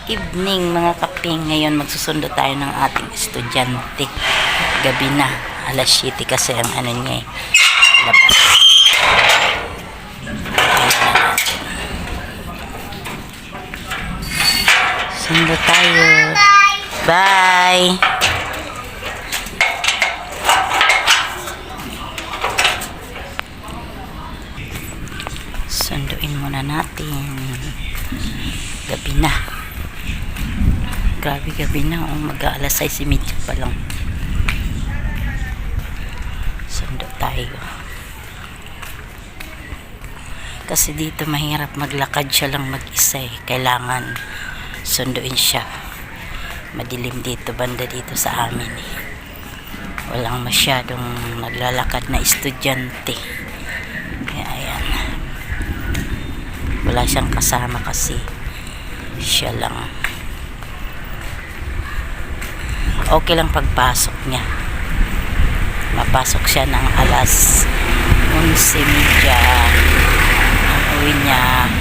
evening mga kaping. Ngayon magsusundo tayo ng ating estudyante. Gabi na. Alas 7 kasi ang ano niya eh. Labas. Sundo tayo. Bye! Sunduin muna natin. Gabi na. Grabe gabi na. Mag-aalas 6:30 pa lang. Sundo tayo. Kasi dito mahirap maglakad siya lang mag-isa eh. Kailangan sunduin siya. Madilim dito, banda dito sa amin eh. Walang masyadong naglalakad na estudyante. Kaya ayan. Wala siyang kasama kasi siya lang. Okay lang pagpasok niya. Mapasok siya ng alas 11:30. Ang uwi niya,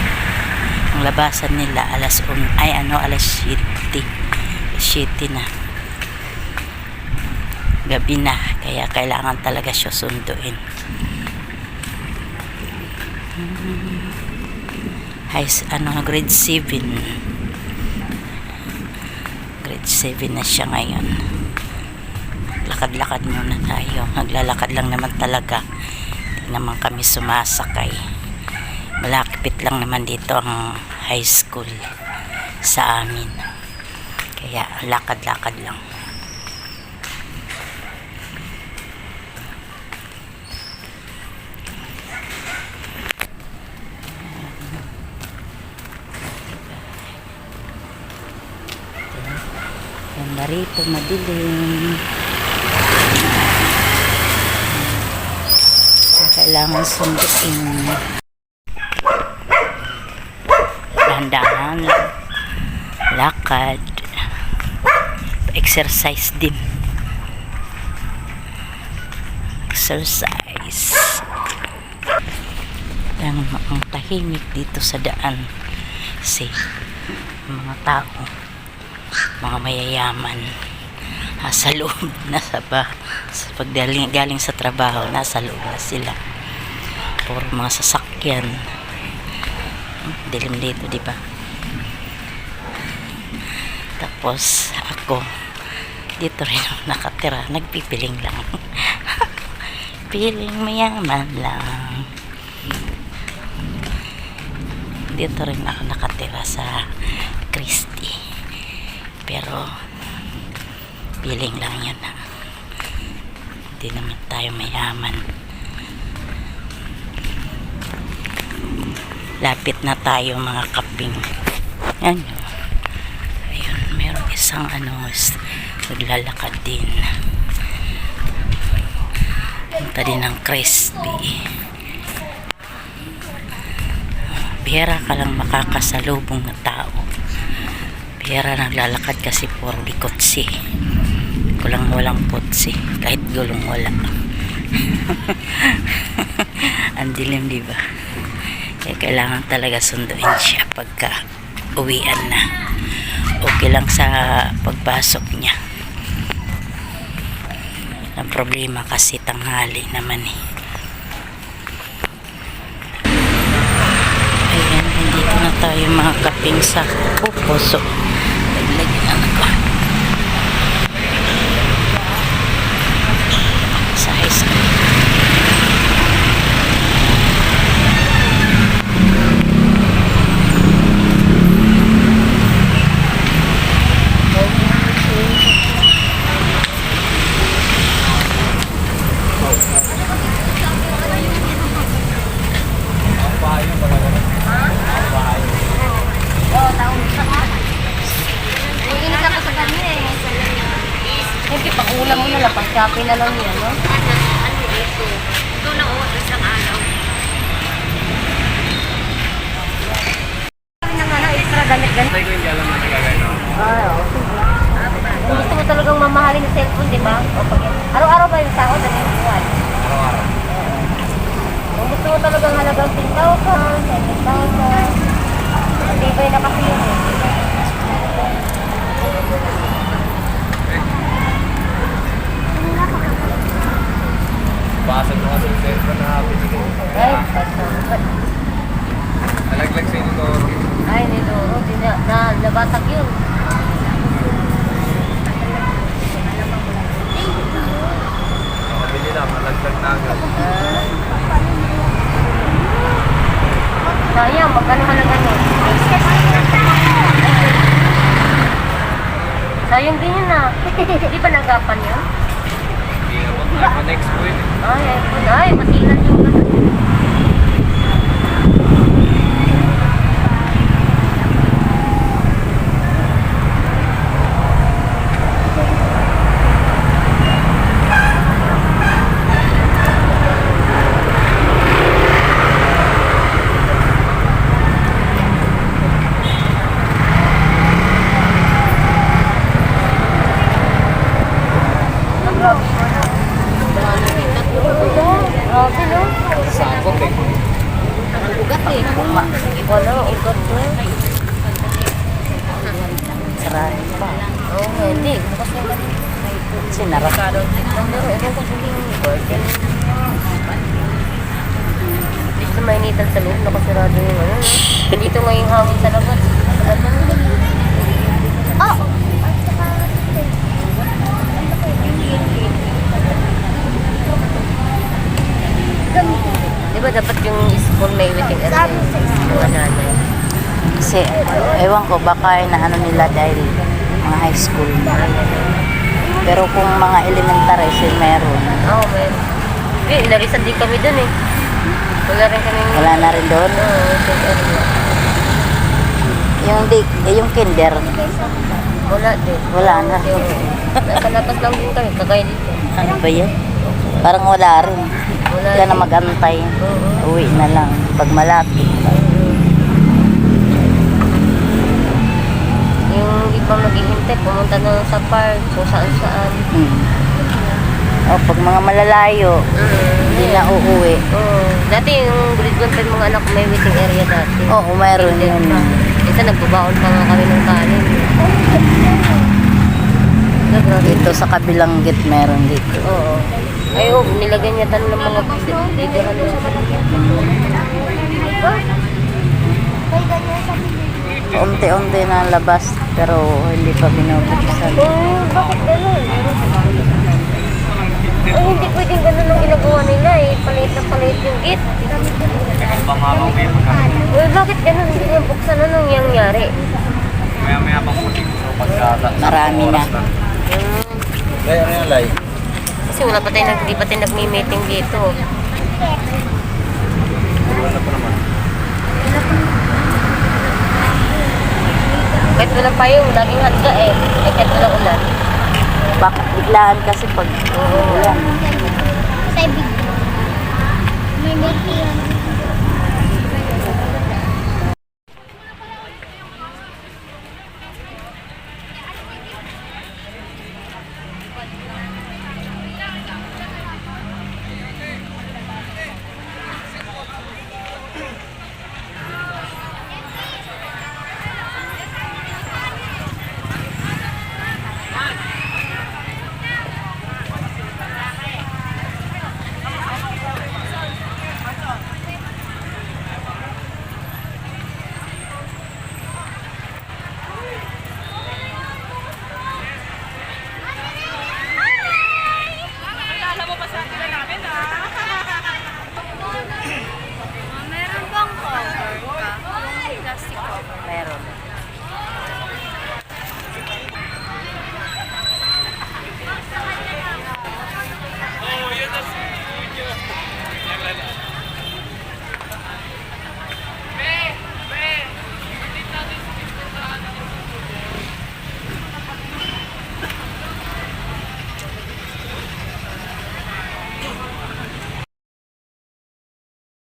ang labasan nila alas 7 na. Gabi na, kaya kailangan talaga siya sunduin. Grade 7. Grade 7 na siya ngayon. Lakad-lakad muna tayo. Naglalakad lang naman talaga. Hindi naman kami sumasakay. Malapit lang naman dito ang high school sa amin. Kaya lakad-lakad lang. Ganda rito, madilim. Kailangan sunduin. Dahan-dahan lang. Lakad. Exercise din. Exercise. Ang tahimik dito sa daan. Kasi mga tao, mga mayayaman, nasa loob, sa galing sa trabaho, nasa loob na sila. Puro mga sasakyan. Dilim dito, di ba? Tapos ako dito rin ako nakatira, nagpipiling lang. Piling mayaman lang. Dito rin ako nakatira sa Christie. Pero piling lang yan. Hindi naman tayo mayaman. Lapit na tayo mga kaping. Yan. Ayun, meron isang naglalakad din. Punta din ng Crispy. Bihira ka lang makakasalubong na tao. Bihira naglalakad kasi puro likotsi. Walang potsi. Kahit gulong wala. Ang dilim, diba? Kaya kailangan talaga sunduin siya pagka uwian na. Okay lang sa pagpasok niya. Ang problema kasi tanghali naman eh. Ayan, dito na tayo mga kaping sa pupuso. Naglagyan ako sa high school. Ulam mo na lang, pag-shopping na lang yan, no? Ano ito? Ito na isang araw. Sabi na nga na, extra gamit-gamit. Hindi ko hindi alam na nagagay na. Oo. Kung gusto mo talagang mamahalin ng cellphone, di ba? Araw-araw ba yung sahod na yung buwan? Araw-araw. Kung gusto mo talagang halagang 10,000, 7,000, hindi ba yung nakapili? nabasag yun. Nakabili na, malagdag na agad. Sayang, magkano halaga nun? Sayang din yun ah. Di ba nagapan yun? Hindi naman, iPhone X po yun. Ay, iPhone. Ay, masilan yung ganun. Grabe no? Sakot eh. Ugat eh. Wala, ugat no? Sarahin pa. Oo, hindi. Bukas yung ganun. Sinara. Pero ewan ko sabihin yung curtain. Dito mainitan sa loob, nakasarado yung ano. No? Dito nga yung hangin sa labas. Oh! Di ba dapat yung school may waiting area? Mga nanay. Kasi, ewan ko, baka inaano nila dahil mga high school na. Pero kung mga elementary, meron. Oo, meron. Eh, inalisan din kami dun eh. Wala rin kami. Wala na rin doon. Oo, waiting area. Yung kinder, Wala din. wala na. Nasa labas lang din kami, kagaya dito. Ano ba yun? Parang wala rin. Wala Kaya na din. mag-antay. Oo. Uwi na lang. Pag malapit. Yung ibang naghihintay, pumunta na sa park, kung saan-saan. O, pag mga malalayo, hindi na uuwi. Oo. Dati yung grade 1 pa yung mga anak ko, may waiting area dati. Oo, mayroon yun. Isa nagbabaon pa nga kami ng kanin. Grabe. Dito sa kabilang gate, meron dito. Oo. Ay, oo, nilagyan niya tanong ng mga bidihan nila. Unti-unti na ang labas, pero hindi pa binubuksan. Bakit gano'n? Ay, hindi pwedeng gano'n ang ginagawa nila eh. Palit na palit yung gate. Ikaw pa nga ba may magkano? Uy, bakit gano'n? Hindi na buksan. Anong nangyari? Maya-maya pang puti ko pagkata. Marami na. Lay, ano yan, Lay? Kasi wala pa tayo, hindi pa tayo nag-meeting dito. Wala pa naman. Kahit walang payong, laging handa eh. Eh, kahit walang ulan. Bakit biglaan kasi pag ulan. Sa ibig. May milk yan.